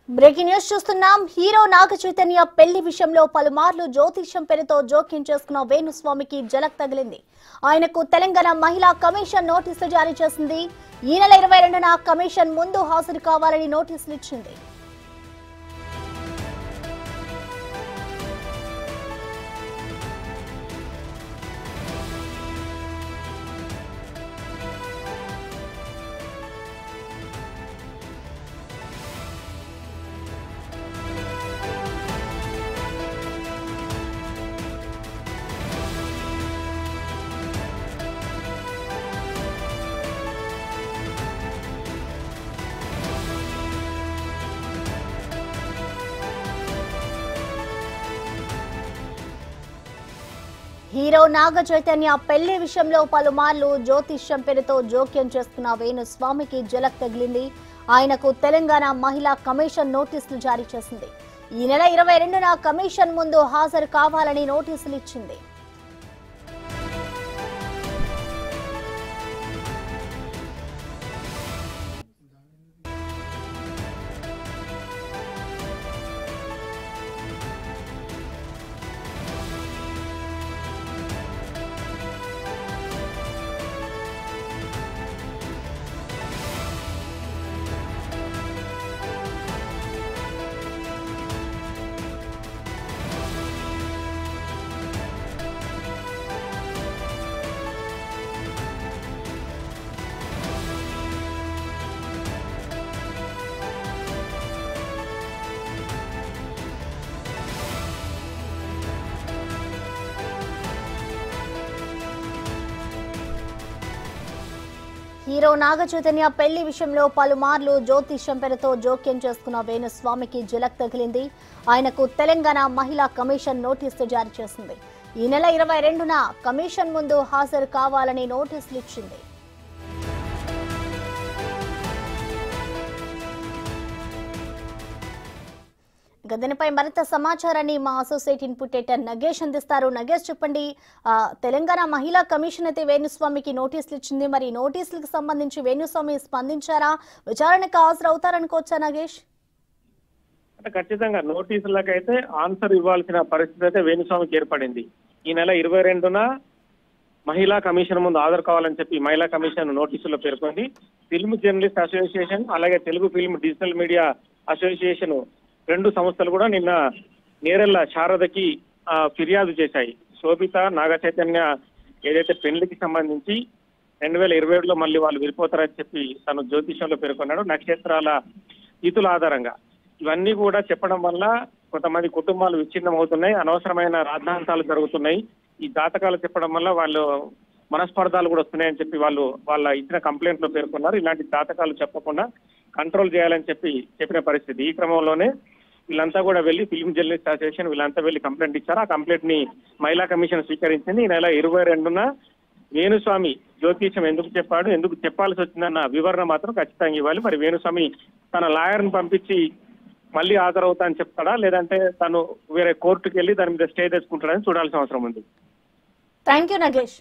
Breaking news చూస్తున్నాం. Hero Naga Chaitanya పెళ్లి విషయంలో పలుమార్లు జ్యోతిష్యం పేరుతో జోక్యం చేసుకున్న వేణుస్వామికి జలక్ తగిలింది. ఆయనకు తెలంగాణ మహిళా కమిషన్ నోటీసులు జారీ చేసింది. ఈ నెల 22న కమిషన్ ముందు హాజరు కావాలని నోటీసులు ఇచ్చింది. హీరో నాగ చైతన్య పెళ్లి విషయంలో పలుమార్లు జ్యోతిష్యం పేరుతో జోక్యం చేసుకున్న వేణుస్వామికి జలక్ తగిలింది. ఆయనకు తెలంగాణ మహిళా కమిషన్ నోటీసులు జారీ చేసింది. ఈ నెల 22న కమిషన్ ముందు హాజరు కావాలని నోటీసులు ఇచ్చింది. హీరో నాగ చైతన్య పెళ్లి విషయంలో పలుమార్లు జ్యోతిష్యం పేరుతో జోక్యం చేసుకున్న వేణుస్వామికి జలక్ తగిలింది. ఆయనకు తెలంగాణ మహిళా కమిషన్ నోటీసులు జారీ చేసింది. ఈ నెల 22న కమిషన్ ముందు హాజరు కావాలని నోటీసులు ఇచ్చింది. దీనిపై మరింత సమాచారాన్ని మా అసోసియేట్ ఇన్పుట్ ఎడిటర్ నగేష్ అందిస్తారు. నగేష్, చెప్పండి, తెలంగాణ మహిళా కమిషన్ అయితే వేణుస్వామికి నోటీసులు ఇచ్చింది. మరి నోటీసులకు సంబంధించి వేణుస్వామి స్పందించారా? విచారణకు హాజరవుతారనుకోవచ్చా నగేష్? అంటే ఖచ్చితంగా నోటీసులకైతే ఆన్సర్ ఇవ్వాల్సిన పరిస్థితి అయితే వేణుస్వామికి ఏర్పడింది. ఈ నెల 22న మహిళా కమిషన్ ముందు హాజరు కావాలని చెప్పి మహిళా కమిషన్ నోటీసుల్లో పేర్కొంది. ఫిల్మ్ జర్నలిస్ట్ అసోసియేషన్, అలాగే Telugu film digital media association రెండు సంస్థలు కూడా నిన్న నేరెళ్ల శారదకి ఫిర్యాదు చేశాయి. శోభిత నాగ చైతన్య ఏదైతే పెళ్లికి సంబంధించి 2027లో మళ్ళీ వాళ్ళు విడిపోతారని చెప్పి తను జ్యోతిష్యంలో పేర్కొన్నాడు. నక్షత్రాల తిథుల ఆధారంగా ఇవన్నీ కూడా చెప్పడం వల్ల కొంతమంది కుటుంబాలు విచ్ఛిన్నం అవుతున్నాయి, అనవసరమైన రాద్ధాంతాలు జరుగుతున్నాయి. ఈ జాతకాలు చెప్పడం వల్ల వాళ్ళు మనస్పర్ధాలు కూడా వస్తున్నాయని చెప్పి వాళ్ళ ఇచ్చిన కంప్లైంట్ లో పేర్కొన్నారు. ఇలాంటి జాతకాలు చెప్పకుండా కంట్రోల్ చేయాలని చెప్పిన పరిస్థితి. ఈ క్రమంలోనే వీళ్ళంతా కూడా వెళ్లి ఫిల్మ్ జర్నలిస్ట్ అసోసియేషన్ వీళ్ళంతా వెళ్లి కంప్లైంట్ ఇచ్చారు. ఆ కంప్లైంట్ ని మహిళా కమిషన్ స్వీకరించింది. ఈ నెల 22న వేణుస్వామి జ్యోతిష్యం ఎందుకు చెప్పాడు, ఎందుకు చెప్పాల్సి వచ్చిందన్న వివరణ మాత్రం ఖచ్చితంగా ఇవ్వాలి. మరి వేణుస్వామి తన లాయర్ని పంపించి మళ్ళీ హాజరవుతా అని చెప్తాడా, లేదంటే తను వేరే కోర్టుకు వెళ్ళి దాని మీద స్టే తెచ్చుకుంటాడని చూడాల్సిన అవసరం ఉంది. Thank you Nagesh.